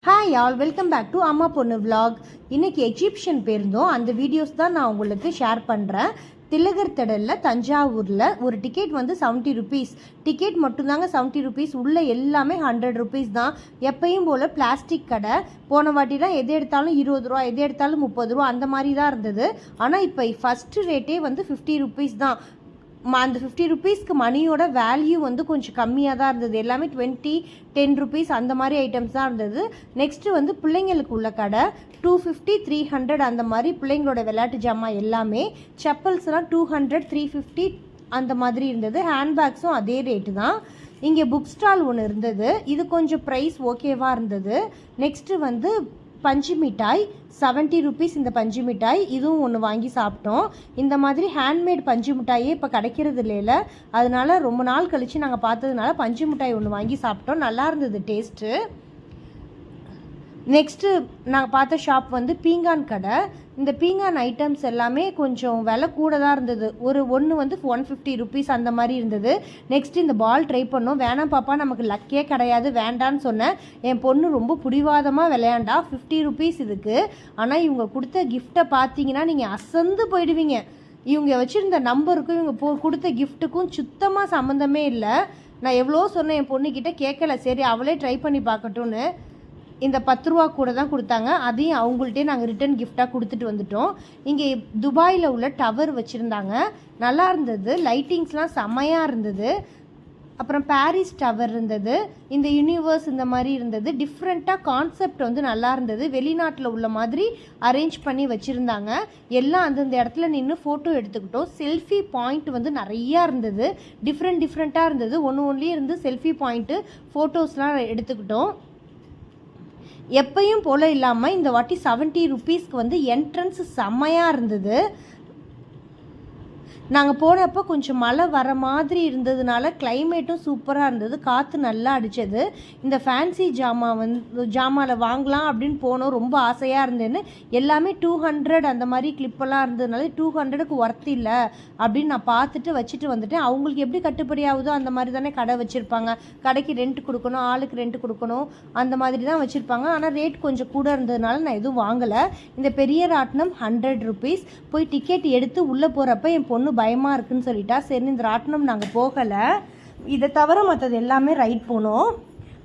Hi all, welcome back to அம்மா பொண்ணு vlog. இன்றைக்கி எக்ஸிபிஷன் போயிருந்தோம். அந்த வீடியோஸ் தான் நான் உங்களுக்கு ஷேர் பண்ணுறேன். திலகர் திடலில் தஞ்சாவூரில் ஒரு டிக்கெட் வந்து 70 ருபீஸ். டிக்கெட் மட்டும்தாங்க 70 ருபீஸ். உள்ளே எல்லாமே 100 ருபீஸ் தான். எப்பயும் போல் பிளாஸ்டிக் கடை. போன வாட்டிலாம் எது எடுத்தாலும் 20 ரூபா, எது எடுத்தாலும் 30 ரூபா, அந்த மாதிரி தான் இருந்தது. ஆனால் இப்போ ஃபஸ்ட்டு ரேட்டே வந்து 50 ருபீஸ் தான். அந்த 50 ருபீஸ்க்கு மணியோட வேல்யூ வந்து கொஞ்சம் கம்மியாக தான் இருந்தது. எல்லாமே 20, 10 ருபீஸ் அந்த மாதிரி ஐட்டம்ஸ் தான் இருந்தது. நெக்ஸ்ட்டு வந்து பிள்ளைங்களுக்கு உள்ள கடை 250, 300 அந்த மாதிரி பிள்ளைங்களோட விளையாட்டு ஜாமான் எல்லாமே. செப்பல்ஸ்லாம் 200, 350 அந்த மாதிரி இருந்தது. ஹேண்ட்பேக்ஸும் அதே ரேட்டு தான். இங்கே புக் ஸ்டால் ஒன்று இருந்தது. இது கொஞ்சம் ப்ரைஸ் ஓகேவாக இருந்தது. நெக்ஸ்ட்டு வந்து பஞ்சு மிட்டாய் 70 ருபீஸ். இந்த பஞ்சு மிட்டாய் இதுவும் ஒன்று வாங்கி சாப்பிட்டோம். இந்த மாதிரி ஹேண்ட்மேட் பஞ்சு மிட்டாயே இப்போ கிடைக்கிறது இல்லைல்ல, அதனால ரொம்ப நாள் கழித்து நாங்கள் பார்த்ததுனால பஞ்சு மிட்டாய் ஒன்று வாங்கி சாப்பிட்டோம். நல்லா இருந்தது டேஸ்ட்டு. நெக்ஸ்ட்டு நாங்கள் பார்த்த ஷாப் வந்து பீங்கான் கடை. இந்த பீங்கான் ஐட்டம்ஸ் எல்லாமே கொஞ்சம் விலை கூட தான் இருந்தது. ஒன்று வந்து 150 ருபீஸ் அந்த மாதிரி இருந்தது. நெக்ஸ்ட்டு இந்த பால் ட்ரை பண்ணோம். வேணாம் பாப்பா, நமக்கு லக்கே கிடையாது, வேண்டான்னு சொன்னேன். என் பொண்ணு ரொம்ப பிடிவாதமாக விளையாண்டா. 50 ருபீஸ் இதுக்கு. ஆனால் இவங்க கொடுத்த கிஃப்ட்டை பார்த்தீங்கன்னா நீங்கள் அசந்து போயிடுவீங்க. இவங்க வச்சுருந்த நம்பருக்கும் இவங்க கொடுத்த கிஃப்ட்டுக்கும் சுத்தமாக சம்மந்தமே இல்லை. நான் எவ்வளோ சொன்னேன், என் பொண்ணுக்கிட்ட கேட்கல. சரி அவளே ட்ரை பண்ணி பார்க்கட்டும்னு இந்த 10 ரூபா கூட தான் கொடுத்தாங்க. அதையும் அவங்கள்ட்டே நாங்கள் ரிட்டன் கிஃப்டாக கொடுத்துட்டு வந்துட்டோம். இங்கே துபாயில் உள்ள டவர் வச்சுருந்தாங்க. நல்லா இருந்தது. லைட்டிங்ஸ்லாம் செம்மையாக இருந்தது. அப்புறம் பாரிஸ் டவர் இருந்தது. இந்த யூனிவர்ஸ் இந்த மாதிரி இருந்தது. டிஃப்ரெண்ட்டாக கான்செப்ட் வந்து நல்லா இருந்தது. வெளிநாட்டில் உள்ள மாதிரி அரேஞ்ச் பண்ணி வச்சுருந்தாங்க. எல்லாம் அந்தந்த இடத்துல நின்று ஃபோட்டோ எடுத்துக்கிட்டோம். செல்ஃபி பாயிண்ட் வந்து நிறையா இருந்தது. டிஃப்ரெண்ட்டாக இருந்தது. ஒன்றுலேயே இருந்து செல்ஃபி பாயிண்ட்டு ஃபோட்டோஸ்லாம் எடுத்துக்கிட்டோம். எப்பயும் போல் இல்லாமல் இந்த வாட்டி 70 ருபீஸ்க்கு வந்து என்ட்ரன்ஸ் செம்மையாக இருந்தது. நாங்கள் போனப்போ கொஞ்சம் மழை வர மாதிரி இருந்ததுனால கிளைமேட்டும் சூப்பராக இருந்தது. காற்று நல்லா அடித்தது. இந்த ஃபேன்சி ஜாமாவில் வாங்கலாம் அப்படின்னு போனோம். ரொம்ப ஆசையாக இருந்தேன்னு எல்லாமே 200 அந்த மாதிரி கிளிப்பெல்லாம் இருந்ததுனால 200க்கு ஒர்த் இல்லை அப்படின்னு நான் பார்த்துட்டு வச்சுட்டு வந்துட்டேன். அவங்களுக்கு எப்படி கட்டுப்படி ஆகுதோ அந்த மாதிரி தானே கடை வச்சுருப்பாங்க. கடைக்கு ரெண்ட் கொடுக்கணும், ஆளுக்கு ரெண்ட் கொடுக்கணும், அந்த மாதிரி தான் வச்சுருப்பாங்க. ஆனால் ரேட் கொஞ்சம் கூட இருந்ததுனால நான் எதுவும் வாங்கலை. இந்த பெரிய ராட்டினம் 100 ருபீஸ். போய் டிக்கெட் எடுத்து உள்ளே போகிறப்ப என் பொண்ணு பயமாக இருக்குன்னு சொல்லிட்டா. சரி இந்த ராட்டினம் நாங்கள் போகலை. இதை தவிர மற்றது எல்லாமே ரைட் போனோம்.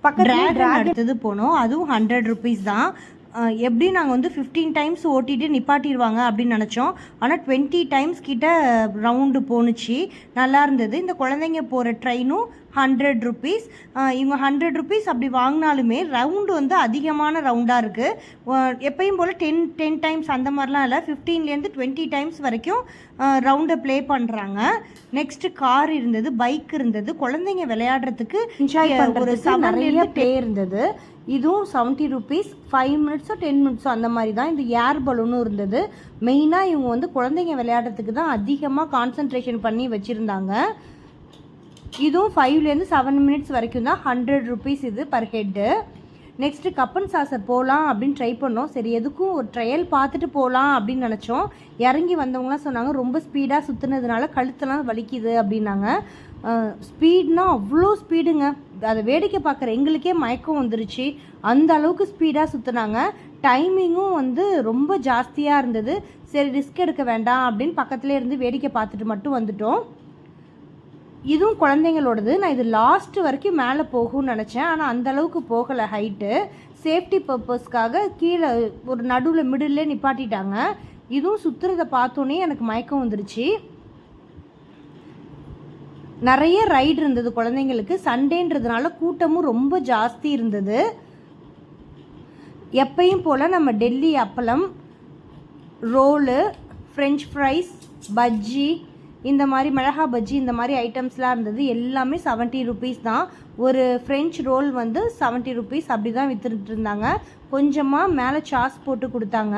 பக்கத்தில் அடுத்தது போனோம். அதுவும் 100 ருபீஸ் தான். எப்படி நாங்கள் வந்து 15 டைம்ஸ் ஓட்டிட்டு நிப்பாட்டிடுவாங்க அப்படின்னு நினச்சோம். ஆனால் 20 டைம்ஸ் கிட்ட ரவுண்டு போணுச்சு. நல்லா இருந்தது. இந்த குழந்தைங்க போகிற ட்ரெயினும் 100 ருபீஸ். இவங்க 100 ருபீஸ் அப்படி வாங்கினாலுமே ரவுண்டு வந்து அதிகமான ரவுண்டாக இருக்குது. எப்பயும் போல் 10 டைம்ஸ் அந்த மாதிரிலாம் இல்லை. 15லேருந்து 20 டைம்ஸ் வரைக்கும் ரவுண்டை ப்ளே பண்ணுறாங்க. நெக்ஸ்ட்டு கார் இருந்தது, பைக் இருந்தது. குழந்தைங்க விளையாடுறதுக்கு என்ஜாய் பண்ணுறது நிறைய ப்ளே இருந்தது. இதுவும் 70 ருபீஸ். 5 மினிட்ஸோ 10 மினிட்ஸோ அந்த மாதிரி தான். இந்த ஏர் பலூனும் இருந்தது. மெயினாக இவங்க வந்து குழந்தைங்க விளையாடுறதுக்கு தான் அதிகமாக கான்சன்ட்ரேஷன் பண்ணி வச்சுருந்தாங்க. இதுவும் 5லேருந்து 7 மினிட்ஸ் வரைக்கும் தான். 100 ருபீஸ் இது per head. Next cup and saucer போகலாம் அப்படின்னு ட்ரை பண்ணோம். சரி எதுக்கும் ஒரு ட்ரையல் பார்த்துட்டு போகலாம் அப்படின்னு நினச்சோம். இறங்கி வந்தவங்களாம் சொன்னாங்க ரொம்ப ஸ்பீடாக சுற்றுனதுனால கழுத்தெல்லாம் வலிக்குது அப்படின்னாங்க. ஸ்பீட்னால் அவ்வளோ ஸ்பீடுங்க. அதை வேடிக்கை பார்க்குற எங்களுக்கே மயக்கம் வந்துருச்சு. அந்த அளவுக்கு ஸ்பீடாக சுற்றுனாங்க. டைமிங்கும் வந்து ரொம்ப ஜாஸ்தியாக இருந்தது. சரி ரிஸ்க் எடுக்க வேண்டாம் அப்படின்னு பக்கத்துலேயே இருந்து வேடிக்கை பார்த்துட்டு மட்டும் வந்துட்டோம். இதுவும் குழந்தைங்களோடது. நான் இது லாஸ்ட்டு வரைக்கும் மேலே போகும்னு நினச்சேன். ஆனால் அந்தளவுக்கு போகலை ஹைட்டு. சேஃப்டி பர்பஸ்க்காக கீழே ஒரு நடுவில் மிடில்லே நிப்பாட்டிட்டாங்க. இதுவும் சுற்றுறதை பார்த்தோன்னே எனக்கு மயக்கம் வந்துருச்சு. நிறைய ரைடு இருந்தது குழந்தைங்களுக்கு. சண்டேன்றதுனால கூட்டமும் ரொம்ப ஜாஸ்தி இருந்தது. எப்பயும் போல் நம்ம டெல்லி அப்பளம், ரோலு, ஃப்ரெஞ்ச் ஃப்ரைஸ், பஜ்ஜி, இந்த மாதிரி மிளகா பஜ்ஜி இந்த மாதிரி ஐட்டம்ஸ்லாம் இருந்தது. எல்லாமே 70 ருபீஸ் தான். ஒரு ஃப்ரெஞ்ச் ரோல் வந்து 70 ருபீஸ் அப்படி தான் விற்றுட்டு இருந்தாங்க. கொஞ்சமாக மேலே சாஸ் போட்டு கொடுத்தாங்க.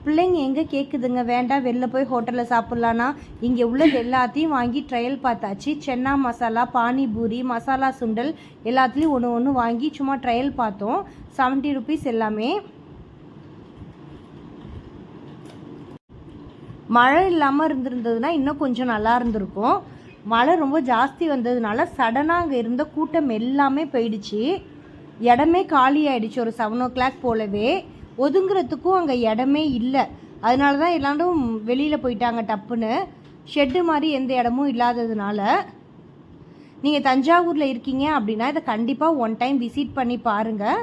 பிள்ளைங்க எங்கே கேட்குதுங்க, வேண்டாம் வெளில போய் ஹோட்டலில் சாப்பிட்லான்னா இங்கே உள்ளது எல்லாத்தையும் வாங்கி ட்ரையல் பார்த்தாச்சு. சென்னா மசாலா, பானிபூரி, மசாலா சுண்டல் எல்லாத்துலேயும் ஒன்று வாங்கி சும்மா ட்ரையல் பார்த்தோம். 70 ருபீஸ் எல்லாமே. மழை இல்லாமல் இருந்திருந்ததுன்னா இன்னும் கொஞ்சம் நல்லா இருந்திருக்கும். மழை ரொம்ப ஜாஸ்தி வந்ததுனால சடனாக அங்கே இருந்த கூட்டம் எல்லாமே போயிடுச்சு. இடமே காலி ஆகிடுச்சு. ஒரு 7 o'clock போலவே ஒதுங்குறதுக்கும் அங்கே இடமே இல்லை. அதனால தான் எல்லாரும் வெளியில் போயிட்டாங்க டப்புன்னு. ஷெட்டு மாதிரி எந்த இடமும் இல்லாததுனால. நீங்கள் தஞ்சாவூரில் இருக்கீங்க அப்படின்னா இதை கண்டிப்பாக ஒன் டைம் விசிட் பண்ணி பாருங்கள்.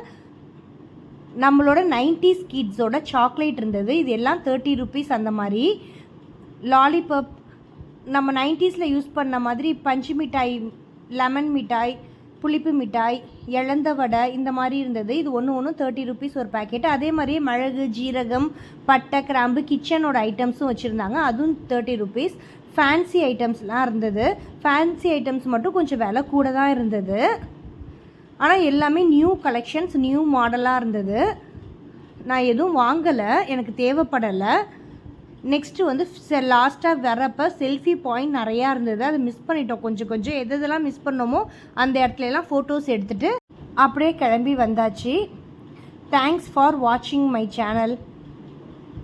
நம்மளோட 90s கிட்ஸோட சாக்லேட் இருந்தது. இது எல்லாம் 30 rupees அந்த மாதிரி. லாலிபப் நம்ம 90ஸில் யூஸ் பண்ண மாதிரி பஞ்சு மிட்டாய், லெமன் மிட்டாய், புளிப்பு மிட்டாய், இழந்த வடை இந்த மாதிரி இருந்தது. இது ஒன்று 30 rupees ஒரு பேக்கெட். அதே மாதிரியே மிளகு, ஜீரகம், பட்டை, கிராம்பு, கிச்சனோட ஐட்டம்ஸும் வச்சுருந்தாங்க. அதுவும் 30 rupees. ஃபேன்சி ஐட்டம்ஸ்லாம் இருந்தது. ஃபேன்சி ஐட்டம்ஸ் மட்டும் கொஞ்சம் விலை கூட தான் இருந்தது. ஆனால் எல்லாமே நியூ கலெக்ஷன்ஸ், நியூ மாடலாக இருந்தது. நான் எதுவும் வாங்கலை, எனக்கு தேவைப்படலை. நெக்ஸ்ட்டு வந்து லாஸ்ட்டாக வரப்போ செல்ஃபி பாயிண்ட் நிறையா இருந்தது. அதை மிஸ் பண்ணிட்டோம். கொஞ்சம் எதெல்லாம் மிஸ் பண்ணோமோ அந்த இடத்துலலாம் ஃபோட்டோஸ் எடுத்துகிட்டு அப்படியே கிளம்பி வந்தாச்சு. தேங்க்ஸ் ஃபார் வாட்சிங் மை சேனல்.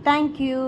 தேங்க்யூ.